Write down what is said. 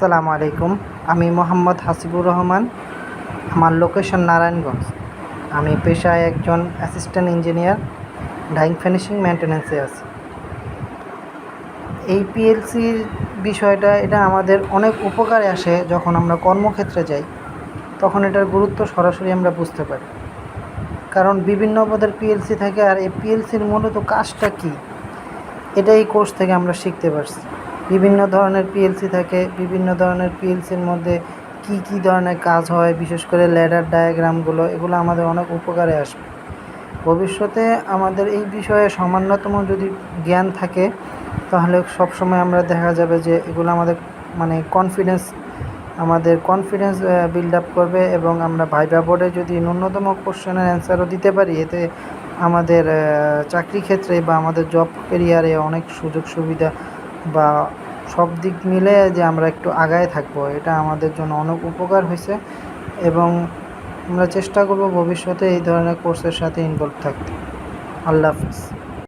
আসসালামু আলাইকুম। আমি মোহাম্মদ হাসিবুর রহমান। আমার লোকেশন নারায়ণগঞ্জ। আমি পেশায় একজন অ্যাসিস্ট্যান্ট ইঞ্জিনিয়ার, ডাইং ফিনিশিং মেইনটেন্যান্সে আছি। এই পিএলসির বিষয়টা এটা আমাদের অনেক উপকারে আসে। যখন আমরা কর্মক্ষেত্রে যাই তখন এটার গুরুত্ব সরাসরি আমরা বুঝতে পারি, কারণ বিভিন্ন পদের পিএলসি থাকে। আর এই পিএলসির মূলত কাজটা কী, এটা এই কোর্স থেকে আমরা শিখতে পারছি। বিভিন্ন ধরনের পিএলসি থাকে, বিভিন্ন ধরনের পিএলসির মধ্যে কি কি ধরনের কাজ হয়, বিশেষ করে ল্যাডার ডায়াগ্রামগুলো, এগুলো আমাদের অনেক উপকারে আসবে ভবিষ্যতে। আমাদের এই বিষয়ে সামান্যতম যদি জ্ঞান থাকে তাহলে সবসময় আমরা দেখা যাবে যে এগুলো আমাদের কনফিডেন্স বিল্ড আপ করবে, এবং আমরা ভাইভা বোর্ডে যদি ন্যূনতম কোশ্চেনের অ্যান্সারও দিতে পারি, এতে আমাদের চাকরি ক্ষেত্রে বা আমাদের জব ক্যারিয়ারে অনেক সুযোগ সুবিধা বা সব দিক মিলে যে আমরা একটু আগায় থাকবো, এটা আমাদের জন্য অনেক উপকার হয়েছে। এবং আমরা চেষ্টা করব ভবিষ্যতে এই ধরনের কোর্সের সাথে ইনভলভ থাকতে। আল্লাহ হাফিজ।